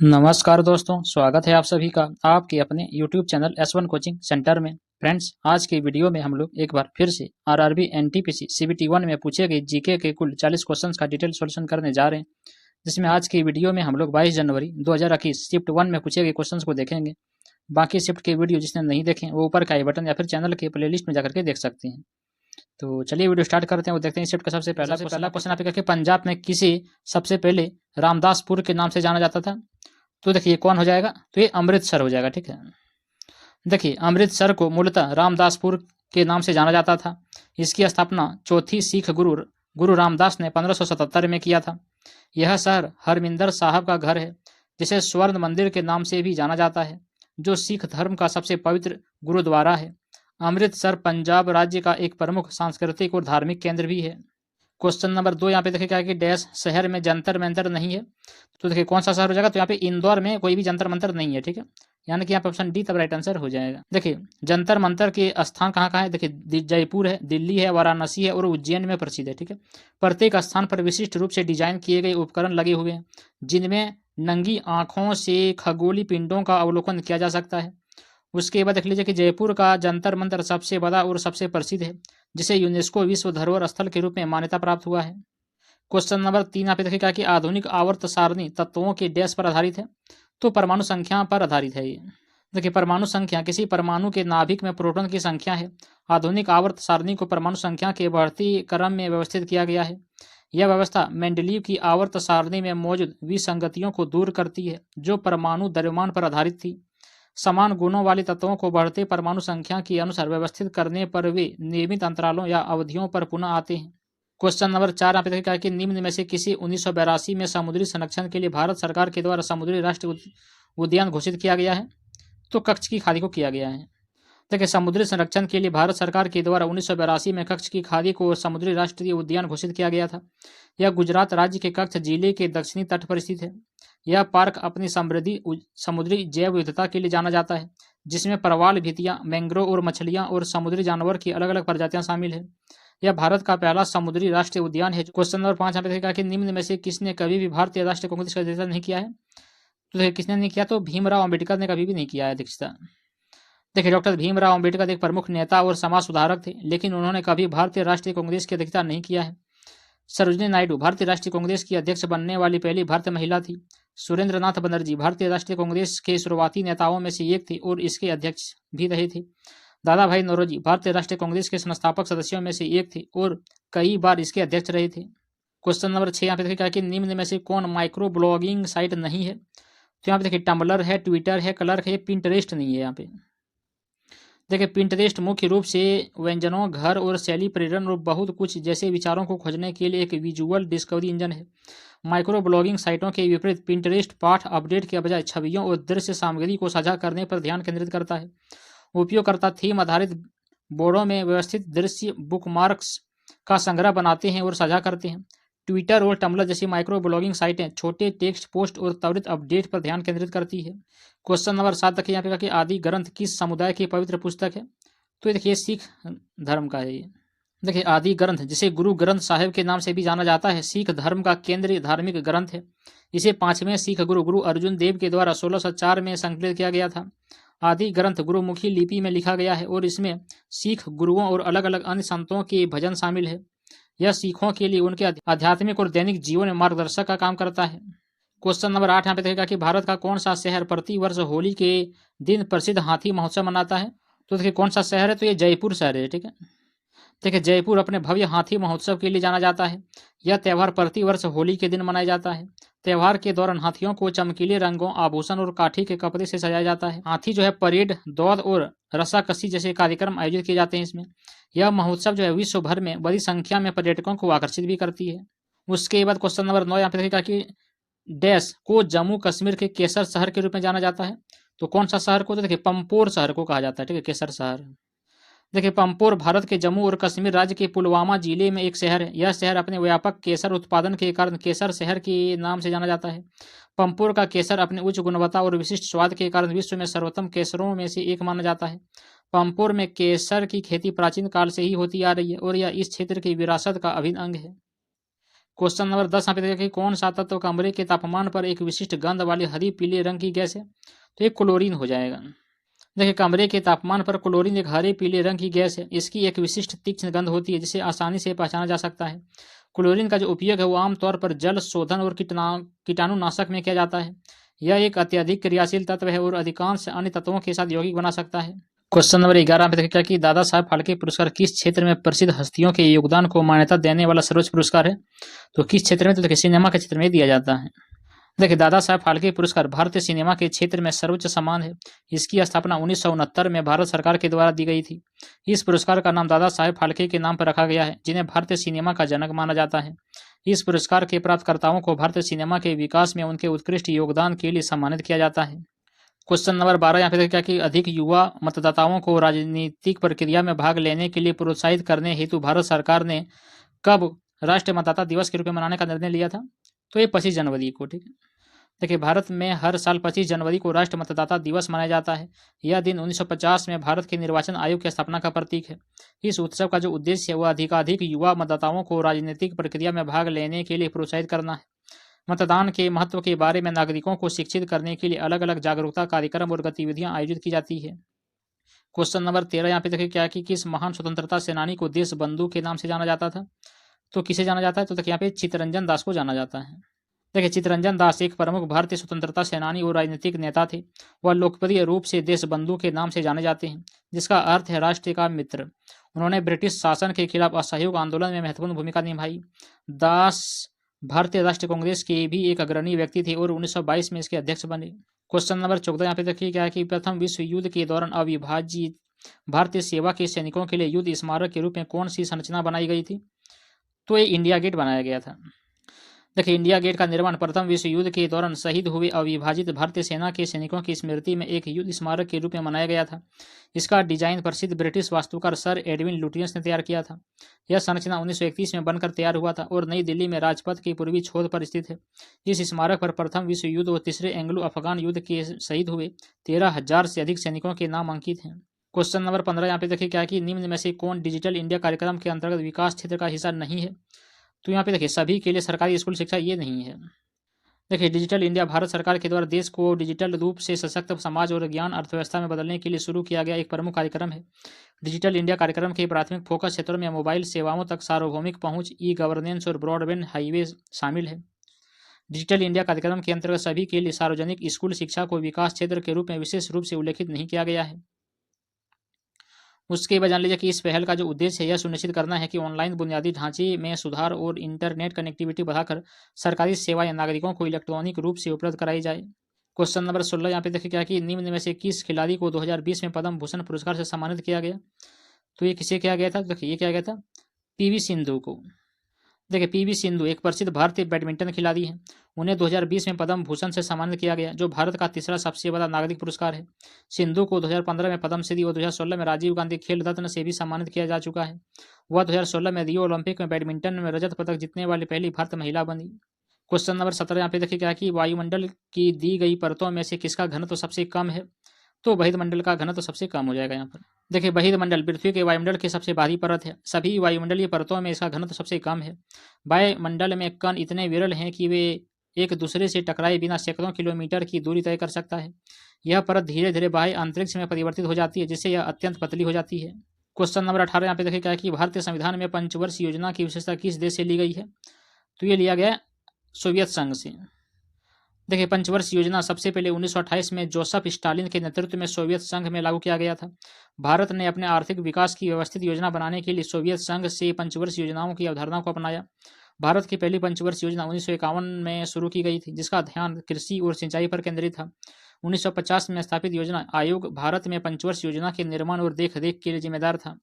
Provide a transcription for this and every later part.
नमस्कार दोस्तों, स्वागत है आप सभी का आपके अपने YouTube channel S1 coaching centre में। फ्रेंड्स, आज की वीडियो में हम लोग एक बार फिर से आरआरबी एनटीपीसी सीबीटी 1 में पूछे गए जीके के कुल 40 क्वेश्चंस का डिटेल सॉल्यूशन करने जा रहे हैं, जिसमें आज की वीडियो में हम लोग 22 जनवरी 2021 शिफ्ट 1 में पूछे गए क्वेश्चंस को देखेंगे। बाकी शिफ्ट के वीडियो जिसने नहीं देखे वो ऊपर का आई बटन या फिर चैनल के प्लेलिस्ट में जाकर के देख सकते हैं। तो चलिए वीडियो स्टार्ट करते हैं। वो देखते हैं शिफ्ट का सबसे पहला क्वेश्चन आप करके पंजाब में किसी सबसे पहले रामदासपुर के नाम से जाना जाता था। तो देखिए कौन हो जाएगा, तो ये अमृतसर हो जाएगा। ठीक है, देखिए अमृतसर को मूलतः रामदासपुर के नाम से जाना जाता था। इसकी स्थापना चौथी सिख गुरु रामदास ने 1577 में किया था। यह शहर हरमिंदर साहब का घर है, जिसे स्वर्ण मंदिर के नाम से भी जाना जाता है, जो सिख धर्म का सबसे पवित्र गुरुद्वारा है। अमृतसर पंजाब राज्य का एक प्रमुख सांस्कृतिक और धार्मिक केंद्र भी है। क्वेश्चन नंबर 2 यहाँ पे देखिए क्या है कि डैश शहर में जंतर मंतर नहीं है। तो देखिए कौन सा शहर हो जाएगा, तो यहाँ पे इंदौर में कोई भी जंतर मंतर नहीं है। ठीक है, यानी कि यहाँ पे ऑप्शन डी तब राइट आंसर हो जाएगा। देखिए जंतर मंतर के स्थान कहाँ कहाँ है, देखिए जयपुर है, दिल्ली है, वाराणसी है और उज्जैन में प्रसिद्ध है। ठीक है, प्रत्येक स्थान पर विशिष्ट रूप से डिजाइन किए गए उपकरण लगे हुए हैं, जिनमें नंगी आंखों से खगोलीय पिंडों का अवलोकन किया जा सकता है। उसके बाद देख लीजिए कि जयपुर का जंतर मंतर सबसे बड़ा और सबसे प्रसिद्ध है, जिसे यूनेस्को विश्व धरोहर स्थल के रूप में मान्यता प्राप्त हुआ है। क्वेश्चन नंबर 3 यहाँ पे देखिएगा कि आधुनिक आवर्त सारणी तत्वों के डैश पर आधारित है। तो परमाणु संख्या पर आधारित है ये। देखिए परमाणु संख्या किसी परमाणु के नाभिक में प्रोटॉन की संख्या है। आधुनिक आवर्त सारणी को परमाणु संख्या के बढ़ती क्रम में व्यवस्थित किया गया है। यह व्यवस्था मेंडलीव की आवर्त सारणी में मौजूद विसंगतियों को दूर करती है, जो परमाणु द्रव्यमान पर आधारित थी। समान गुणों वाले तत्वों को बढ़ते परमाणु संख्या के अनुसार व्यवस्थित करने पर वे नियमित अंतरालों या अवधियों पर पुनः आते हैं। क्वेश्चन नंबर 4 यहाँ पे देखिए कि निम्न में से किसी 1982 में समुद्री संरक्षण के लिए भारत सरकार के द्वारा समुद्री राष्ट्रीय उद्यान घोषित किया गया है। तो कच्छ की खाड़ी को किया गया है। देखिए समुद्री संरक्षण के लिए भारत सरकार के द्वारा 1982 में कच्छ की खाड़ी को समुद्री राष्ट्रीय उद्यान घोषित किया गया था। यह गुजरात राज्य के कच्छ जिले के दक्षिणी तट पर स्थित है। यह पार्क अपनी समृद्धि समुद्री जैव विविधता के लिए जाना जाता है, जिसमें प्रवाल भितियां, मैंग्रोव और मछलियां और समुद्री जानवर की अलग अलग प्रजातियां शामिल है। यह भारत का पहला समुद्री राष्ट्रीय उद्यान है। क्वेश्चन नंबर 5 यहाँ पे देखा कि निम्न में से किसने कभी भी भारतीय राष्ट्रीय कांग्रेस का अध्यक्षता नहीं किया है। तो देखिए किसने नहीं किया, तो भीमराव अम्बेडकर ने कभी भी नहीं किया है अध्यक्षता। देखिए डॉक्टर भीमराव अम्बेडकर एक प्रमुख नेता और समाज सुधारक थे, लेकिन उन्होंने कभी भारतीय राष्ट्रीय कांग्रेस की अध्यक्षता नहीं किया है। सरोजिनी नायडू भारतीय राष्ट्रीय कांग्रेस की अध्यक्ष बनने वाली पहली भारतीय महिला थी। सुरेंद्र नाथ बनर्जी भारतीय राष्ट्रीय कांग्रेस के शुरुआती नेताओं में से एक थे और इसके अध्यक्ष भी रहे थे। दादा भाई नौरोजी भारतीय राष्ट्रीय कांग्रेस के संस्थापक सदस्यों में से एक थे और कई बार इसके अध्यक्ष रहे थे। क्वेश्चन नंबर 6 यहाँ पे देखिए कि निम्न में से कौन माइक्रो ब्लॉगिंग साइट नहीं है। तो यहाँ पे देखिए टम्बलर है, ट्विटर है, क्लर्क है, पिंटरेस्ट नहीं है। यहाँ पे देखिए पिंटरेस्ट मुख्य रूप से व्यंजनों, घर और शैली प्रेरण और बहुत कुछ जैसे विचारों को खोजने के लिए एक विजुअल डिस्कवरी इंजन है। माइक्रो ब्लॉगिंग साइटों के विपरीत पिंटरेस्ट पाठ अपडेट के बजाय छवियों और दृश्य सामग्री को साझा करने पर ध्यान केंद्रित करता है। उपयोगकर्ता थीम आधारित बोर्डों में व्यवस्थित दृश्य बुकमार्क्स का संग्रह बनाते हैं और साझा करते हैं। ट्विटर और टम्बलर जैसी माइक्रो ब्लॉगिंग साइटें छोटे टेक्स्ट पोस्ट और त्वरित अपडेट पर ध्यान केंद्रित करती है। क्वेश्चन नंबर 7 तक यहाँ पे कि आदि ग्रंथ किस समुदाय की पवित्र पुस्तक है। तो ये देखिए सिख धर्म का है ये। देखिए आदि ग्रंथ, जिसे गुरु ग्रंथ साहिब के नाम से भी जाना जाता है, सिख धर्म का केंद्रीय धार्मिक ग्रंथ है। इसे 5वें सिख गुरु अर्जुन देव के द्वारा 1604 में संकलित किया गया था। आदि ग्रंथ गुरुमुखी लिपि में लिखा गया है और इसमें सिख गुरुओं और अलग अलग अन्य संतों के भजन शामिल है। यह सिखों के लिए उनके आध्यात्मिक और दैनिक जीवन में मार्गदर्शक का काम करता है। क्वेश्चन नंबर 8 यहाँ पे देखिएगा कि भारत का कौन सा शहर प्रति वर्ष होली के दिन प्रसिद्ध हाथी महोत्सव मनाता है। तो देखिए कौन सा शहर है, तो ये जयपुर शहर है। ठीक है, देखिए जयपुर अपने भव्य हाथी महोत्सव के लिए जाना जाता है। यह त्यौहार प्रति वर्ष होली के दिन मनाया जाता है। त्यौहार के दौरान हाथियों को चमकीले रंगों, आभूषण और काठी के कपड़े से सजाया जाता है। हाथी जो है परेड, दौड़ और रस्साकसी जैसे कार्यक्रम आयोजित किए जाते हैं इसमें। यह महोत्सव जो है विश्व भर में बड़ी संख्या में पर्यटकों को आकर्षित भी करती है। उसके बाद क्वेश्चन नंबर 9 यहाँ पे देखिएगा कि डैश को जम्मू कश्मीर के केसर शहर के रूप में जाना जाता है। तो कौन सा शहर को, तो देखिए पंपोर शहर को कहा जाता है। ठीक है, केसर शहर। देखिए पंपोर भारत के जम्मू और कश्मीर राज्य के पुलवामा जिले में एक शहर है। यह शहर अपने व्यापक केसर उत्पादन के कारण केसर शहर के नाम से जाना जाता है। पंपोर का केसर अपने उच्च गुणवत्ता और विशिष्ट स्वाद के कारण विश्व में सर्वोत्तम केसरों में से एक माना जाता है। पंपोर में केसर की खेती प्राचीन काल से ही होती आ रही है और यह इस क्षेत्र की विरासत का अभिन्न अंग है। क्वेश्चन नंबर 10 यहाँ पे देखिए कौन सा तत्व कमरे के तापमान पर एक विशिष्ट गंध वाली हरी पीले रंग की गैस है? तो ये क्लोरीन हो जाएगा। देखिए कमरे के तापमान पर क्लोरीन एक हरे पीले रंग की गैस है। इसकी एक विशिष्ट तीक्ष्ण गंध होती है जिसे आसानी से पहचाना जा सकता है। क्लोरीन का जो उपयोग है वो आमतौर पर जल शोधन और कीटाणुनाशक में किया जाता है। यह एक अत्यधिक क्रियाशील तत्व है और अधिकांश अन्य तत्वों के साथ यौगिक बना सकता है। क्वेश्चन नंबर 11 में देखिए कि दादा साहब फाल्के पुरस्कार किस क्षेत्र में प्रसिद्ध हस्तियों के योगदान को मान्यता देने वाला सर्वोच्च पुरस्कार है? तो किस क्षेत्र में? तो देखिए सिनेमा के क्षेत्र में दिया जाता है। देखिए दादा साहब फाल्के पुरस्कार भारतीय सिनेमा के क्षेत्र में सर्वोच्च सम्मान है। इसकी स्थापना 1969 में भारत सरकार के द्वारा दी गई थी। इस पुरस्कार का नाम दादा साहब फाल्के के नाम पर रखा गया है, जिन्हें भारतीय सिनेमा का जनक माना जाता है। इस पुरस्कार के प्राप्तकर्ताओं को भारतीय सिनेमा के विकास में उनके उत्कृष्ट योगदान के लिए सम्मानित किया जाता है। क्वेश्चन नंबर 12 यहाँ पे देखिए कि अधिक युवा मतदाताओं को राजनीतिक प्रक्रिया में भाग लेने के लिए प्रोत्साहित करने हेतु भारत सरकार ने कब राष्ट्रीय मतदाता दिवस के रूप में मनाने का निर्णय लिया था? तो ये 25 जनवरी को। ठीक है, देखिए भारत में हर साल 25 जनवरी को राष्ट्रीय मतदाता दिवस मनाया जाता है। यह दिन 1950 में भारत के निर्वाचन आयोग की स्थापना का प्रतीक है। इस उत्सव का जो उद्देश्य है वह अधिकाधिक युवा मतदाताओं को राजनीतिक प्रक्रिया में भाग लेने के लिए प्रोत्साहित करना है। मतदान के महत्व के बारे में नागरिकों को शिक्षित करने के लिए अलग अलग जागरूकता कार्यक्रम और गतिविधियां आयोजित की जाती है। क्वेश्चन नंबर 13 यहाँ पे देखिए क्या कि किस महान स्वतंत्रता सेनानी को देश बंधु के नाम से जाना जाता था? तो किसे जाना जाता है? तो देखिए यहाँ पे चित्तरंजन दास को जाना जाता है। देखिए चित्तरंजन दास एक प्रमुख भारतीय स्वतंत्रता सेनानी और राजनीतिक नेता थे। वह लोकप्रिय रूप से देशबंधु के नाम से जाने जाते हैं, जिसका अर्थ है राष्ट्र का मित्र। उन्होंने ब्रिटिश शासन के खिलाफ असहयोग आंदोलन में महत्वपूर्ण भूमिका निभाई। दास भारतीय राष्ट्रीय कांग्रेस के भी एक अग्रणी व्यक्ति थे और 1922 में इसके अध्यक्ष बने। क्वेश्चन नंबर 14 यहाँ पे देखिए क्या है कि प्रथम विश्व युद्ध के दौरान अविभाजित भारतीय सेवा के सैनिकों के लिए युद्ध स्मारक के रूप में कौन सी संरचना बनाई गई थी? तो ये इंडिया गेट बनाया गया था। देखिए इंडिया गेट का निर्माण प्रथम विश्व युद्ध के दौरान शहीद हुए अविभाजित भारतीय सेना के सैनिकों की स्मृति में एक युद्ध स्मारक के रूप में मनाया गया था। इसका डिजाइन प्रसिद्ध ब्रिटिश वास्तुकार सर एडविन लुटियंस ने तैयार किया था। यह संरचना 1931 में बनकर तैयार हुआ था और नई दिल्ली में राजपथ के पूर्वी छोर पर स्थित है। इस स्मारक पर प्रथम विश्व युद्ध और तीसरे एंग्लो अफगान युद्ध के शहीद हुए 13,000 से अधिक सैनिकों के नाम अंकित हैं। क्वेश्चन नंबर 15 यहाँ पे देखिए क्या है कि निम्न में से कौन डिजिटल इंडिया कार्यक्रम के अंतर्गत विकास क्षेत्र का हिस्सा नहीं है? तो यहाँ पे देखिए सभी के लिए सरकारी स्कूल शिक्षा ये नहीं है। देखिए डिजिटल इंडिया भारत सरकार के द्वारा देश को डिजिटल रूप से सशक्त समाज और ज्ञान अर्थव्यवस्था में बदलने के लिए शुरू किया गया एक प्रमुख कार्यक्रम है। डिजिटल इंडिया कार्यक्रम के प्राथमिक फोकस क्षेत्रों में मोबाइल सेवाओं तक सार्वभौमिक पहुंच, ई गवर्नेंस और ब्रॉडबैंड हाईवे शामिल है। डिजिटल इंडिया कार्यक्रम के अंतर्गत सभी के लिए सार्वजनिक स्कूल शिक्षा को विकास क्षेत्र के रूप में विशेष रूप से उल्लेखित नहीं किया गया है। उसके बाद जान लीजिए कि इस पहल का जो उद्देश्य है यह सुनिश्चित करना है कि ऑनलाइन बुनियादी ढांचे में सुधार और इंटरनेट कनेक्टिविटी बढ़ाकर सरकारी सेवाएं नागरिकों को इलेक्ट्रॉनिक रूप से उपलब्ध कराई जाए। क्वेश्चन नंबर 16 यहाँ पे देखिए क्या कि निम्न में से किस खिलाड़ी को 2020 में पद्म भूषण पुरस्कार से सम्मानित किया गया? तो ये किसे किया गया था? देखिए ये किया गया था पीवी सिंधु को। देखिए पीवी सिंधु एक प्रसिद्ध भारतीय बैडमिंटन खिलाड़ी हैं। उन्हें 2020 में पद्म भूषण से सम्मानित किया गया, जो भारत का तीसरा सबसे बड़ा नागरिक पुरस्कार है। सिंधु को 2015 में पद्मश्री और 2016 में राजीव गांधी खेल रत्न से भी सम्मानित किया जा चुका है। वह 2016 में रियो ओलंपिक में बैडमिंटन में रजत पदक जीतने वाली पहली भारतीय महिला बनी। क्वेश्चन नंबर 17 यहाँ पे देखिए क्या कि वायुमंडल की दी गई परतों में से किसका घनत्व सबसे कम है? तो बहिर्मंडल का घनत्व सबसे कम हो जाएगा यहाँ पर। देखिए बहिर्मंडल पृथ्वी के वायुमंडल की सबसे बाहरी परत है। सभी वायुमंडलीय परतों में इसका घनत्व सबसे कम है। वायुमंडल में कण इतने विरल हैं कि वे एक दूसरे से टकराए बिना सैकड़ों किलोमीटर की दूरी तय कर सकता है। यह परत धीरे धीरे बाह्य अंतरिक्ष में परिवर्तित हो जाती है, जिससे यह अत्यंत पतली हो जाती है। क्वेश्चन नंबर 18 यहाँ पे देखिए क्या है कि भारतीय संविधान में पंचवर्षीय योजना की विशेषता किस देश से ली गई है? तो ये लिया गया सोवियत संघ से। देखिए पंचवर्षीय योजना सबसे पहले 1928 में जोसेफ स्टालिन के नेतृत्व में सोवियत संघ में लागू किया गया था। भारत ने अपने आर्थिक विकास की व्यवस्थित योजना बनाने के लिए सोवियत संघ से पंचवर्षीय योजनाओं की अवधारणा को अपनाया। भारत की पहली पंचवर्षीय योजना 1951 में शुरू की गई थी, जिसका ध्यान कृषि और सिंचाई पर केंद्रित था। 1950 में स्थापित योजना आयोग भारत में पंचवर्षीय योजना के निर्माण और देखरेख के लिए जिम्मेदार था।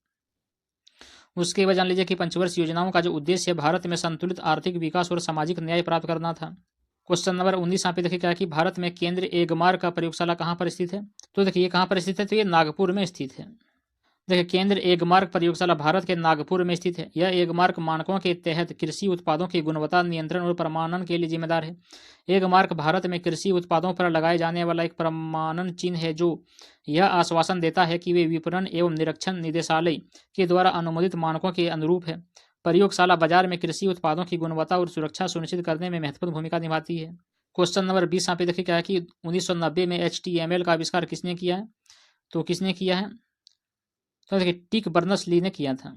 उसके बाद जान लीजिए कि पंचवर्षीय योजनाओं का जो उद्देश्य है भारत में संतुलित आर्थिक विकास और सामाजिक न्याय प्राप्त करना था। क्वेश्चन नंबर 19 यहाँ पे देखिए क्या कि भारत में केंद्र एगमार का प्रयोगशाला कहाँ पर स्थित है? तो देखिए ये कहाँ पर स्थित है? तो ये नागपुर में स्थित है। देखिए केंद्र एगमार्क प्रयोगशाला भारत के नागपुर में स्थित है। यह एगमार्क मानकों के तहत कृषि उत्पादों की गुणवत्ता नियंत्रण और प्रमाणन के लिए जिम्मेदार है। एगमार्क भारत में कृषि उत्पादों पर लगाए जाने वाला एक प्रमाणन चिन्ह है, जो यह आश्वासन देता है कि वे विपणन एवं निरीक्षण निदेशालय के द्वारा अनुमोदित मानकों के अनुरूप है। प्रयोगशाला बाजार में कृषि उत्पादों की गुणवत्ता और सुरक्षा सुनिश्चित करने में महत्वपूर्ण भूमिका निभाती है। क्वेश्चन नंबर 20 यहाँ पे देखिए क्या है कि 1990 में HTML का आविष्कार किसने किया है? तो किसने किया है? तो देखिए टिक बर्नर्स-ली ने किया था।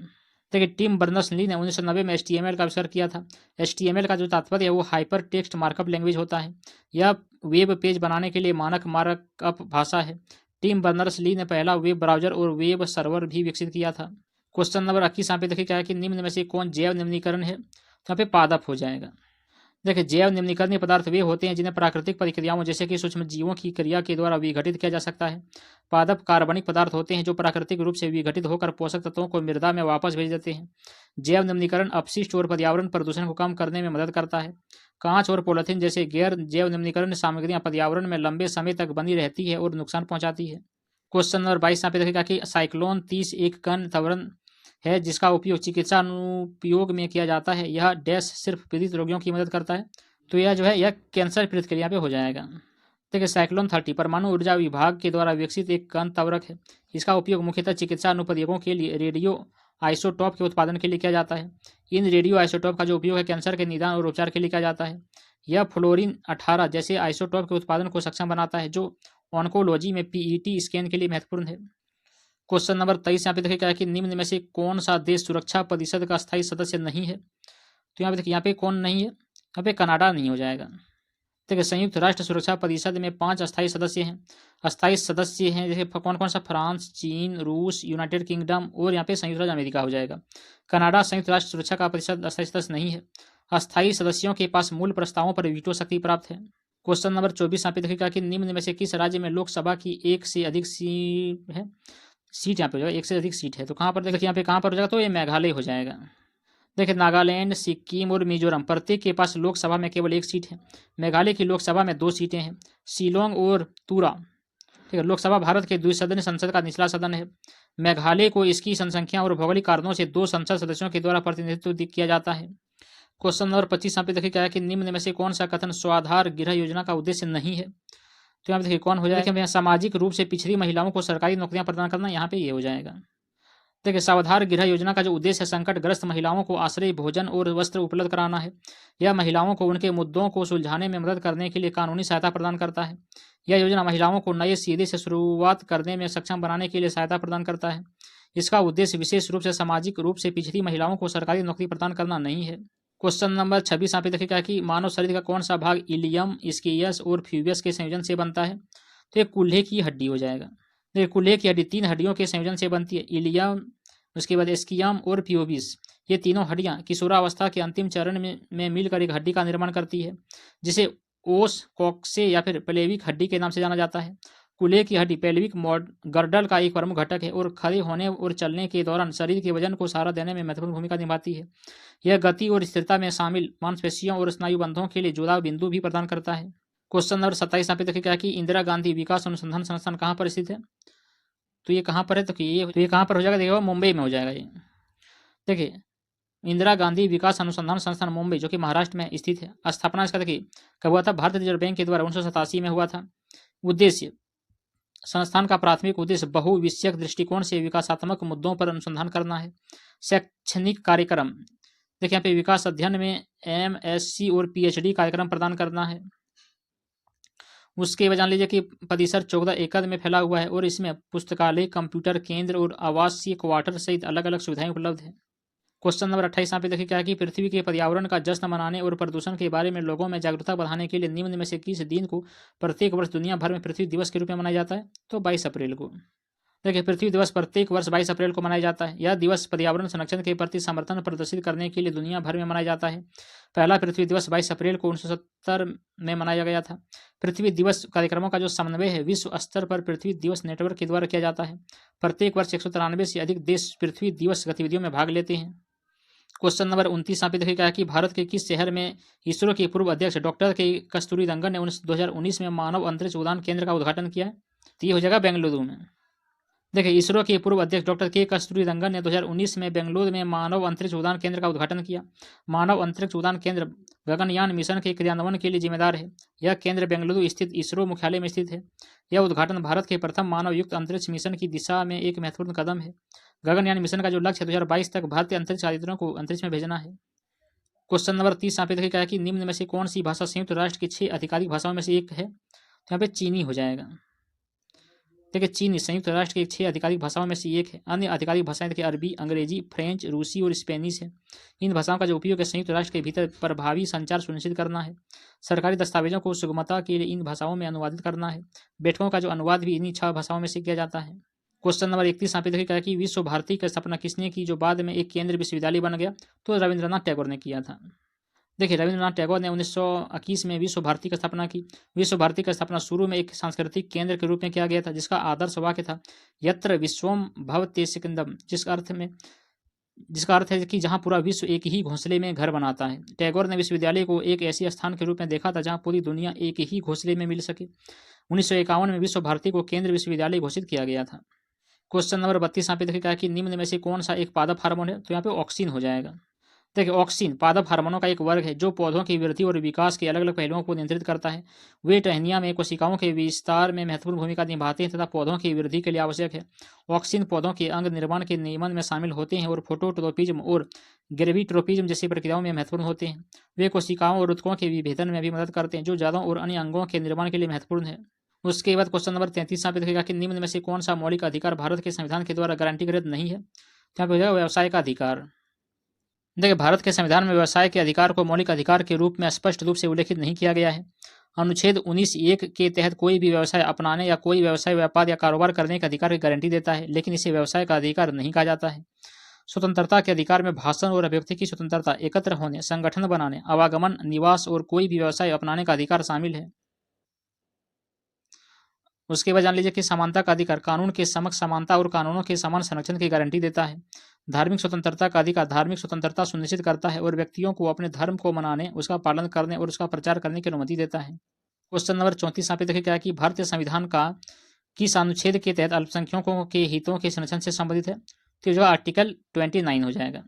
देखिए टिम बर्नर्स-ली ने 1990 में HTML का आविष्कार किया था। HTML का जो तात्पर्य है वो हाइपर टेक्स्ट मार्कअप लैंग्वेज होता है। यह वेब पेज बनाने के लिए मानक मार्कअप भाषा है। टिम बर्नर्स-ली ने पहला वेब ब्राउजर और वेब सर्वर भी विकसित किया था। क्वेश्चन नंबर 21 यहाँ पे देखिए क्या है कि निम्न में से कौन जैव निम्नीकरण है? तो यहाँ पे पादप हो जाएगा। देखिए जैव निम्नीकरणीय पदार्थ वे होते हैं जिन्हें प्राकृतिक प्रक्रियाओं जैसे कि सूक्ष्म जीवों की क्रिया के द्वारा विघटित किया जा सकता है। पादप कार्बनिक पदार्थ होते हैं जो प्राकृतिक रूप से विघटित होकर पोषक तत्वों को मृदा में वापस भेज देते हैं। जैव निम्नीकरण अपशिष्ट और पर्यावरण प्रदूषण को कम करने में मदद करता है। कांच और पॉलिथीन जैसे गैर जैव निम्नीकरण सामग्रियां पर्यावरण में लंबे समय तक बनी रहती है और नुकसान पहुंचाती है। क्वेश्चन नंबर 22 यहाँ पे देखेगा कि साइक्लोन 30 एक कण त्वरण है जिसका उपयोग चिकित्सा अनुपयोग में किया जाता है। यह डैश सिर्फ पीड़ित रोगियों की मदद करता है। तो यह जो है यह कैंसर पीड़ित के लिए यहाँ पे हो जाएगा। देखिए साइक्लोन 30 परमाणु ऊर्जा विभाग के द्वारा विकसित एक कण त्वरक है। इसका उपयोग मुख्यतः चिकित्सा अनुप्रयोगों के लिए रेडियो आइसोटॉप के उत्पादन के लिए किया जाता है। इन रेडियो आइसोटॉप का जो उपयोग है कैंसर के निदान और उपचार के लिए किया जाता है। यह फ्लोरीन 18 जैसे आइसोटॉप के उत्पादन को सक्षम बनाता है जो ऑन्कोलॉजी में PET स्कैन के लिए महत्वपूर्ण है। क्वेश्चन नंबर 23 यहाँ पे देखिए क्या है कि निम्न में से कौन सा देश सुरक्षा परिषद का स्थायी सदस्य नहीं है? तो यहाँ पे देखिए यहाँ पे कौन नहीं है? यहाँ पे कनाडा नहीं हो जाएगा। देखिए संयुक्त राष्ट्र सुरक्षा परिषद में 5 अस्थायी सदस्य हैं। अस्थायी सदस्य हैं जैसे कौन कौन सा? फ्रांस, चीन, रूस, यूनाइटेड किंगडम और यहाँ पे संयुक्त राज्य अमेरिका हो जाएगा। कनाडा संयुक्त राष्ट्र सुरक्षा का परिषद अस्थायी सदस्य नहीं है। अस्थायी सदस्यों के पास मूल प्रस्तावों पर वीटो शक्ति प्राप्त है। क्वेश्चन नंबर 24 यहाँ पे देखिएगा कि निम्न में से किस राज्य में लोकसभा की एक से अधिक सीट यहाँ पे हो जाएगा, एक से अधिक सीट है। तो कहाँ पर देखिए यहाँ पे कहाँ पर हो जाएगा? तो ये मेघालय हो जाएगा। देखिए नागालैंड, सिक्किम और मिजोरम प्रत्येक के पास लोकसभा में केवल एक सीट है। मेघालय की लोकसभा में 2 सीटें हैं। शिलोंग और तुरा, ठीक है, लोकसभा भारत के द्विसदन संसद का निचला सदन है। मेघालय को इसकी जनसंख्या और भौगोलिक कारणों से 2 संसद सदस्यों के द्वारा प्रतिनिधित्व किया जाता है। क्वेश्चन नंबर 25 यहाँ पे देखिए क्या है कि निम्न में से कौन सा कथन स्वाधार गृह योजना का उद्देश्य नहीं है? तो यहाँ पे देखिए कौन हो जाएगा? देखिए सामाजिक रूप से पिछड़ी महिलाओं को सरकारी नौकरियां प्रदान करना, यहाँ पे ये हो जाएगा। देखिए स्वाधार गृह योजना का जो उद्देश्य है संकटग्रस्त महिलाओं को आश्रय, भोजन और वस्त्र उपलब्ध कराना है। यह महिलाओं को उनके मुद्दों को सुलझाने में मदद करने के लिए कानूनी सहायता प्रदान करता है। यह योजना महिलाओं को नए सिरे से शुरुआत करने में सक्षम बनाने के लिए सहायता प्रदान करता है। इसका उद्देश्य विशेष रूप से सामाजिक रूप से पिछड़ी महिलाओं को सरकारी नौकरी प्रदान करना नहीं है। क्वेश्चन नंबर 26 यहाँ पे देखिएगा कि मानव शरीर का कौन सा भाग इलियम, स्कियस और फ्यूबियस के संयोजन से बनता है? तो ये कूल्हे की हड्डी हो जाएगा। देखिए कूल्हे की हड्डी 3 हड्डियों के संयोजन से बनती है। इलियम, उसके बाद स्कियम और प्यूबिस, ये तीनों हड्डियां किशोरावस्था के अंतिम चरण में मिलकर एक हड्डी का निर्माण करती है जिसे ओस कॉक्से या फिर पेल्विक हड्डी के नाम से जाना जाता है। कूल्हे की हड्डी पेल्विक गर्डल का एक प्रमुख घटक है और खड़े होने और चलने के दौरान शरीर के वजन को सहारा देने में महत्वपूर्ण भूमिका निभाती है। यह गति और स्थिरता में शामिल मांसपेशियों और स्नायु बंधों के लिए जुड़ाव बिंदु भी प्रदान करता है। क्वेश्चन नंबर 27 यहाँ पे देखिए क्या कि इंदिरा गांधी विकास अनुसंधान संस्थान कहाँ पर स्थित है? तो ये कहाँ पर है? तो ये कहाँ पर हो जाएगा? देखिए मुंबई में हो जाएगा। ये देखिए इंदिरा गांधी विकास अनुसंधान संस्थान मुंबई जो कि महाराष्ट्र में स्थित है। स्थापना इसका देखिए कब हुआ था? भारतीय रिजर्व बैंक के द्वारा 1987 में हुआ था। उद्देश्य, संस्थान का प्राथमिक उद्देश्य बहुविषयक दृष्टिकोण से विकासात्मक मुद्दों पर अनुसंधान करना है। शैक्षणिक कार्यक्रम, देखिए यहाँ पे विकास अध्ययन में MSc और PhD कार्यक्रम प्रदान करना है। उसके बाद जान लीजिए कि परिसर 14 एकड़ में फैला हुआ है और इसमें पुस्तकालय, कंप्यूटर केंद्र और आवासीय क्वार्टर सहित अलग अलग सुविधाएं उपलब्ध हैं। क्वेश्चन नंबर 28 यहाँ पे देखिए क्या है कि पृथ्वी के पर्यावरण का जश्न मनाने और प्रदूषण के बारे में लोगों में जागरूकता बढ़ाने के लिए निम्न में से किस दिन को प्रत्येक वर्ष दुनिया भर में पृथ्वी दिवस के रूप में मनाया जाता है? तो 22 अप्रैल को। देखिए पृथ्वी दिवस प्रत्येक वर्ष 22 अप्रैल को मनाया जाता है। यह दिवस पर्यावरण संरक्षण के प्रति समर्थन प्रदर्शित करने के लिए दुनिया भर में मनाया जाता है। पहला पृथ्वी दिवस 22 अप्रैल को 1970 में मनाया गया था। पृथ्वी दिवस कार्यक्रमों का जो समन्वय है विश्व स्तर पर पृथ्वी दिवस नेटवर्क के द्वारा किया जाता है। प्रत्येक वर्ष 193 से अधिक देश पृथ्वी दिवस गतिविधियों में भाग लेते हैं। क्वेश्चन नंबर 29 यहाँ पे देखिएगा कि भारत के किस शहर में इसरो के पूर्व अध्यक्ष डॉक्टर के कस्तूरीरंगन ने 2019 में मानव अंतरिक्ष उड़ान केंद्र का उद्घाटन किया? तो ये हो जाएगा बेंगलुरु में। देखिए इसरो के पूर्व अध्यक्ष डॉक्टर के कस्तूरीरंगन ने 2019 में बेंगलुरु में मानव अंतरिक्ष उड़ान केंद्र का उद्घाटन किया। मानव अंतरिक्ष उड़ान केंद्र गगनयान मिशन के क्रियान्वयन के लिए जिम्मेदार है। यह केंद्र बेंगलुरु स्थित इसरो मुख्यालय में स्थित है। यह उद्घाटन भारत के प्रथम मानव युक्त अंतरिक्ष मिशन की दिशा में एक महत्वपूर्ण कदम है। गगनयान मिशन का जो लक्ष्य है 2022 तक भारतीय अंतरिक्ष यात्रियों को अंतरिक्ष में भेजना है। क्वेश्चन नंबर 30 यहाँ पे देखिए क्या है कि निम्न में से कौन सी भाषा संयुक्त राष्ट्र की 6 आधिकारिक भाषाओं में से एक है? तो यहाँ पे चीनी हो जाएगा। देखिए चीनी संयुक्त राष्ट्र की 6 आधिकारिक भाषाओं में से एक है। अन्य आधिकारिक भाषाएं देखिए अरबी, अंग्रेजी, फ्रेंच, रूसी और स्पेनिश है। इन भाषाओं का जो उपयोग है संयुक्त राष्ट्र के भीतर प्रभावी संचार सुनिश्चित करना है। सरकारी दस्तावेजों को सुगमता के लिए इन भाषाओं में अनुवादित करना है। बैठकों का जो अनुवाद भी इन्हीं 6 भाषाओं में से किया जाता है। क्वेश्चन नंबर 31 यहाँ पे देखिए कि विश्व भारती की स्थापना किसने की, जो बाद में एक केंद्रीय विश्वविद्यालय बन गया? तो रविंद्रनाथ टैगोर ने किया था। देखिए रविंद्रनाथ टैगोर ने 1921 में विश्व भारती की स्थापना की। विश्व भारती की स्थापना शुरू में एक सांस्कृतिक केंद्र के रूप में किया गया था, जिसका आदर्श वाक्य था यत्र विश्वम भवते सिकंदम, जिसका अर्थ है कि जहां पूरा विश्व एक ही घोंसले में घर बनाता है। टैगोर ने विश्वविद्यालय को एक ऐसी स्थान के रूप में देखा था जहां पूरी दुनिया एक ही घोंसले में मिल सके। 1951 में विश्व भारती को केंद्रीय विश्वविद्यालय घोषित किया गया था। क्वेश्चन नंबर 32 यहाँ पे देखिए कि निम्न में से कौन सा एक पादप हार्मोन है? तो यहाँ पे ऑक्सिन हो जाएगा। देखिए ऑक्सिन पादप हार्मोनों का एक वर्ग है जो पौधों की वृद्धि और विकास के अलग अलग पहलुओं को नियंत्रित करता है। वे टहनियाँ में कोशिकाओं के विस्तार में महत्वपूर्ण भूमिका निभाते हैं तथा पौधों की वृद्धि के लिए आवश्यक है। ऑक्सिन पौधों के अंग निर्माण के नियमन में शामिल होते हैं और फोटोट्रोपिज्म और ग्रेविट्रोपिज्म जैसी प्रक्रियाओं में महत्वपूर्ण होते हैं। वे कोशिकाओं और ऊतकों के विभेदन में भी मदद करते हैं, जो जादों और अन्य अंगों के निर्माण के लिए महत्वपूर्ण है। उसके बाद क्वेश्चन नंबर 33 यहाँ पे देखेगा कि निम्न में से कौन सा मौलिक अधिकार भारत के संविधान के द्वारा गारंटीकृत नहीं है? यहाँ पे हो जाएगा व्यवसाय का अधिकार। देखिए भारत के संविधान में व्यवसाय के अधिकार को मौलिक अधिकार के रूप में स्पष्ट रूप से उल्लेखित नहीं किया गया है। अनुच्छेद 19(1) के तहत कोई भी व्यवसाय अपनाने या कोई व्यवसाय व्यापार या कारोबार करने के अधिकार की गारंटी देता है, लेकिन इसे व्यवसाय का अधिकार नहीं कहा जाता है। स्वतंत्रता के अधिकार में भाषण और अभिव्यक्ति की स्वतंत्रता, एकत्र होने, संगठन बनाने, आवागमन, निवास और कोई भी व्यवसाय अपनाने का अधिकार शामिल है। उसके बाद जान लीजिए कि समानता का अधिकार कानून के समक्ष समानता और कानूनों के समान संरक्षण की गारंटी देता है। धार्मिक स्वतंत्रता का अधिकार धार्मिक स्वतंत्रता सुनिश्चित करता है और व्यक्तियों को अपने धर्म को मनाने, उसका पालन करने और उसका प्रचार करने की अनुमति देता है। क्वेश्चन नंबर 34 यहाँ पे देखिए क्या है कि भारतीय संविधान का किस अनुच्छेद के तहत अल्पसंख्यकों के हितों के संरक्षण से संबंधित है? तो जो आर्टिकल 29 हो जाएगा।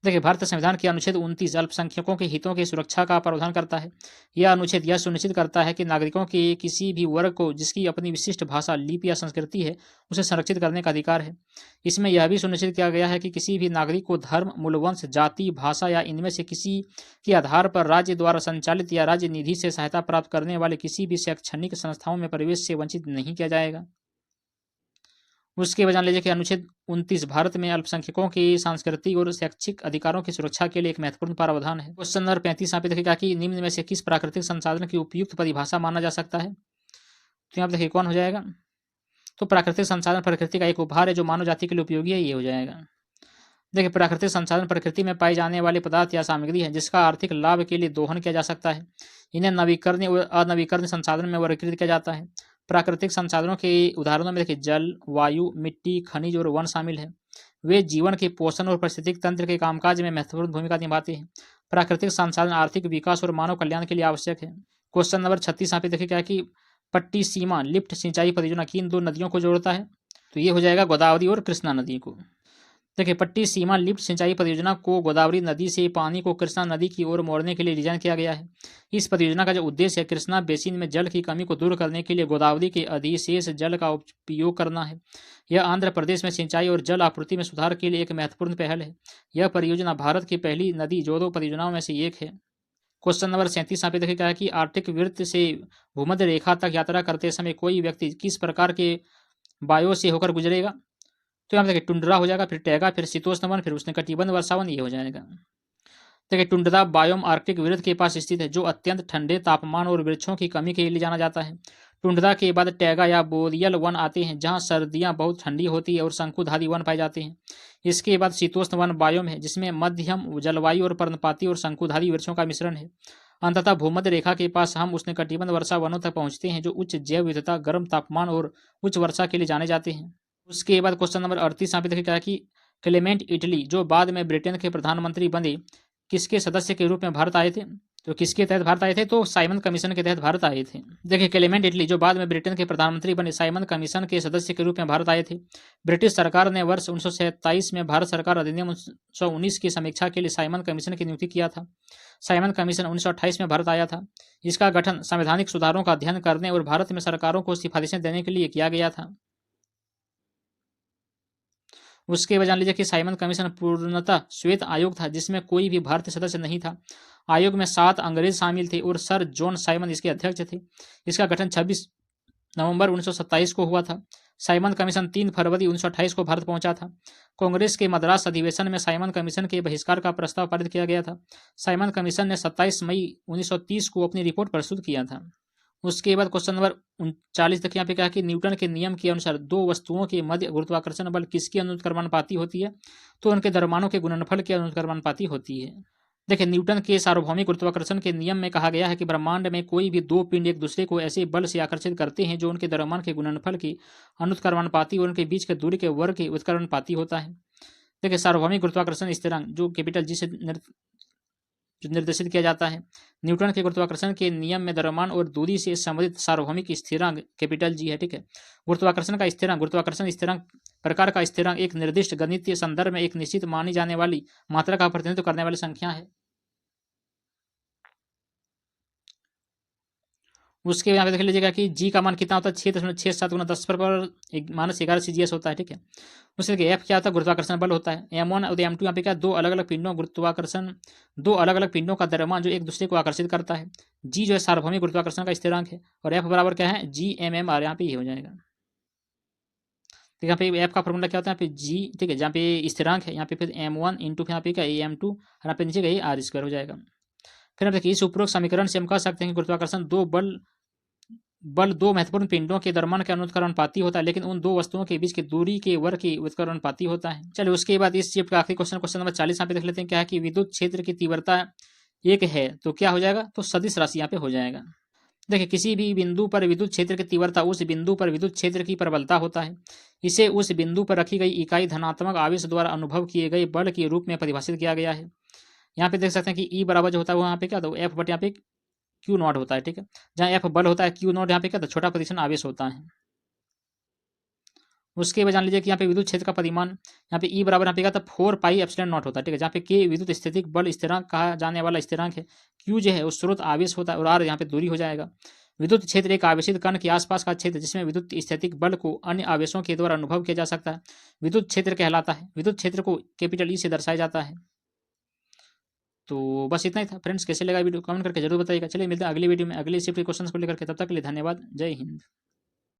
देखिए भारतीय संविधान के अनुच्छेद 29 अल्पसंख्यकों के हितों की सुरक्षा का प्रावधान करता है। यह अनुच्छेद यह सुनिश्चित करता है कि नागरिकों के किसी भी वर्ग को जिसकी अपनी विशिष्ट भाषा, लिपि या संस्कृति है, उसे संरक्षित करने का अधिकार है। इसमें यह भी सुनिश्चित किया गया है कि किसी भी नागरिक को धर्म, मूलवंश, जाति, भाषा या इनमें से किसी के आधार पर राज्य द्वारा संचालित या राज्य निधि से सहायता प्राप्त करने वाले किसी भी शैक्षणिक संस्थाओं में प्रवेश से वंचित नहीं किया जाएगा। उसके बाद जान लीजिए कि अनुच्छेद 29 भारत में अल्पसंख्यकों के सांस्कृतिक और शैक्षिक अधिकारों की सुरक्षा के लिए एक महत्वपूर्ण प्रावधान है। क्वेश्चन नंबर 35 यहाँ पे देखिएगा कि निम्न में से किस प्राकृतिक संसाधन की उपयुक्त परिभाषा माना जा सकता है? तो यहाँ पे देखिए कौन हो जाएगा? तो प्राकृतिक संसाधन प्रकृति का एक उपहार है जो मानव जाति के लिए उपयोगी है, ये हो जाएगा। देखिए प्राकृतिक संसाधन प्रकृति में पाए जाने वाले पदार्थ या सामग्री है जिसका आर्थिक लाभ के लिए दोहन किया जा सकता है। इन्हें नवीकरणीय और अनवीकरणीय संसाधन में वर्गीकृत किया जाता है। प्राकृतिक संसाधनों के उदाहरणों में देखिए जल, वायु, मिट्टी, खनिज और वन शामिल है। वे जीवन के पोषण और पारिस्थितिक तंत्र के कामकाज में महत्वपूर्ण भूमिका निभाते हैं। प्राकृतिक संसाधन आर्थिक विकास और मानव कल्याण के लिए आवश्यक है। क्वेश्चन नंबर 36 यहाँ पे देखिए क्या है कि पट्टी सीमा लिफ्ट सिंचाई परियोजना किन दो नदियों को जोड़ता है? तो ये हो जाएगा गोदावरी और कृष्णा नदी को। देखिए पट्टी सीमा लिफ्ट सिंचाई परियोजना को गोदावरी नदी से पानी को कृष्णा नदी की ओर मोड़ने के लिए डिजाइन किया गया है। इस परियोजना का जो उद्देश्य है कृष्णा बेसिन में जल की कमी को दूर करने के लिए गोदावरी के अधिशेष जल का उपयोग करना है। यह आंध्र प्रदेश में सिंचाई और जल आपूर्ति में सुधार के लिए एक महत्वपूर्ण पहल है। यह परियोजना भारत की पहली नदी जोड़ो परियोजनाओं में से एक है। क्वेश्चन नंबर 37 यहाँ पे देखिए क्या है कि आर्कटिक वृत्त से भूमध्य रेखा तक यात्रा करते समय कोई व्यक्ति किस प्रकार के वायु से होकर गुजरेगा? तो यहाँ पे देखिए टुंड्रा हो जाएगा, फिर टैगा, फिर शीतोष्ण वन, फिर उष्णकटिबंध वर्षावन, ये हो जाएगा। देखिए टुंड्रा बायोम आर्कटिक वृत्त के पास स्थित है जो अत्यंत ठंडे तापमान और वृक्षों की कमी के लिए जाना जाता है। टुंड्रा के बाद टैगा या बोरियल वन आते हैं जहाँ सर्दियाँ बहुत ठंडी होती है और शंकुधारी वन पाए जाते हैं। इसके बाद शीतोष्ण वन बायोम है जिसमें मध्यम जलवायु और पर्णपाती और शंकुधारी वृक्षों का मिश्रण है। अंततः भूमध्य रेखा के पास हम उष्णकटिबंध वर्षा वनों तक पहुंचते हैं जो उच्च जैव विविधता, गर्म तापमान और उच्च वर्षा के लिए जाने जाते हैं। उसके बाद क्वेश्चन नंबर 38 यहाँ पे देखिए क्या है कि क्लेमेंट इटली जो बाद में ब्रिटेन के प्रधानमंत्री बने किसके सदस्य के रूप में भारत आए थे? तो किसके तहत भारत आए थे? तो साइमन कमीशन के तहत भारत आए थे। देखिए क्लेमेंट इटली जो बाद में ब्रिटेन के प्रधानमंत्री बने साइमन कमीशन के सदस्य के रूप में भारत आए थे। ब्रिटिश सरकार ने वर्ष 1927 में भारत सरकार अधिनियम 1919 की समीक्षा के लिए साइमन कमीशन की नियुक्ति किया था। साइमन कमीशन 1928 में भारत आया था। इसका गठन संवैधानिक सुधारों का अध्ययन करने और भारत में सरकारों को सिफारिशें देने के लिए किया गया था। उसके बाद जान लीजिए कि साइमन कमीशन पूर्णतः श्वेत आयोग था जिसमें कोई भी भारतीय सदस्य नहीं था। आयोग में 7 अंग्रेज शामिल थे और सर जॉन साइमन इसके अध्यक्ष थे। इसका गठन 26 नवंबर 1927 को हुआ था। साइमन कमीशन 3 फरवरी 1928 को भारत पहुंचा था। कांग्रेस के मद्रास अधिवेशन में साइमन कमीशन के बहिष्कार का प्रस्ताव पारित किया गया था। साइमन कमीशन ने 27 मई 1930 को अपनी रिपोर्ट प्रस्तुत किया था। उसके बाद क्वेश्चन नंबर 39 तक यहाँ पे कहा कि न्यूटन के नियम के अनुसार दो वस्तुओं के मध्य गुरुत्वाकर्षण बल किसकी अनुत्क्रमणपाती होती है? तो उनके द्रव्यमानों के गुणनफल की अनुत्क्रमणपाती होती है। देखिए, न्यूटन के सार्वभौमिक गुरुत्वाकर्षण के नियम में कहा गया है कि ब्रह्मांड में कोई भी दो पिंड एक दूसरे को ऐसे बल से आकर्षित करते हैं जो उनके द्रव्यमान के गुणनफल की अनुत्क्रमणपाती और उनके बीच के दूरी के वर्ग की उत्क्रमणपाती होता है। देखिए, सार्वभौमिक गुरुत्वाकर्षण स्थिरांक जो कैपिटल जी से निर्देशित किया जाता है। न्यूटन के गुरुत्वाकर्षण के नियम में द्रव्यमान और दूरी से संबंधित सार्वभौमिक स्थिरांक कैपिटल जी है। ठीक है, गुरुत्वाकर्षण स्थिरांक प्रकार का स्थिरांक एक निर्दिष्ट गणितीय संदर्भ में एक निश्चित मानी जाने वाली मात्रा का प्रतिनिधित्व करने वाली संख्या है। उसके यहाँ पे देख लीजिएगा कि जी का मान कितना होता है 6.67 गुना 10 पर माइनस 11 CGS होता है। ठीक है, उसके एफ क्या होता है? गुरुत्वाकर्षण बल होता है। M1 और M2 यहाँ पे क्या, दो अलग अलग पिंडों का द्रव्यमान जो एक दूसरे को आकर्षित करता है। जी जो है सार्वभौमिक गुरुत्वाकर्षण का स्थिरांक है और एफ बराबर क्या है? GMMR। यहाँ पे ये हो जाएगा। तो यहाँ पे एफ का फॉर्मूला क्या होता है? यहाँ पे जी, ठीक है, जहाँ पे स्थिरांक है यहाँ पे फिर M1 इंटू यहाँ पे क्या M2 और यहाँ पे नीचे का R² हो जाएगा। फिर अब देखिए, इस उपरोक्त समीकरण से हम कह सकते हैं कि गुरुत्वाकर्षण बल दो महत्वपूर्ण पिंडों के द्रव्यमान के अनुत्क्रमणपाती होता है, लेकिन उन दो वस्तुओं के बीच की दूरी के वर्ग की उत्क्रमणपाती होता है। चलिए, उसके बाद इस चैप्टर का आखिरी क्वेश्चन नंबर 40 यहाँ पे देख लेते हैं। क्या है कि विद्युत क्षेत्र की तीव्रता एक है तो क्या हो जाएगा? तो सदिश राशि यहाँ पे हो जाएगा। देखिए, किसी भी बिंदु पर विद्युत क्षेत्र की तीव्रता उस बिंदु पर विद्युत क्षेत्र की प्रबलता होता है। इसे उस बिंदु पर रखी गई इकाई धनात्मक आवेश द्वारा अनुभव किए गए बल के रूप में परिभाषित किया गया है। यहाँ पे देख सकते हैं कि ई बराबर जो होता है वो यहाँ पे क्या था? एफ बट यहाँ पे क्यू नॉट होता है। ठीक है, जहाँ एफ बल होता है, क्यू नॉट यहाँ पे क्या था? छोटा प्रतिशत आवेश होता है। उसके बाद जान लीजिए कि यहाँ पे विद्युत क्षेत्र का परिमाण यहाँ पे ई बराबर यहाँ पे क्या था? 4 पाई एप्सिलॉन नॉट होता है। ठीक है, जहाँ पे के विद्युत स्थितिक बल स्थिरांक कहा जाने वाला स्थिरांक है, क्यू जो है वो स्रोत आवेश होता है और आर यहाँ पे दूरी हो जाएगा। विद्युत क्षेत्र एक आवेशित कण के आसपास का क्षेत्र जिसमें विद्युत स्थितिक बल को अन्य आवेशों के द्वारा अनुभव किया जा सकता है विद्युत क्षेत्र कहलाता है। विद्युत क्षेत्र को कैपिटल ई से दर्शाया जाता है। तो बस इतना ही था फ्रेंड्स। कैसे लगा वीडियो कमेंट करके जरूर बताइएगा। चलिए मिलते हैं अगली वीडियो में अगले शिफ्ट के क्वेश्चंस को लेकर के। तब तक के लिए धन्यवाद। जय हिंद।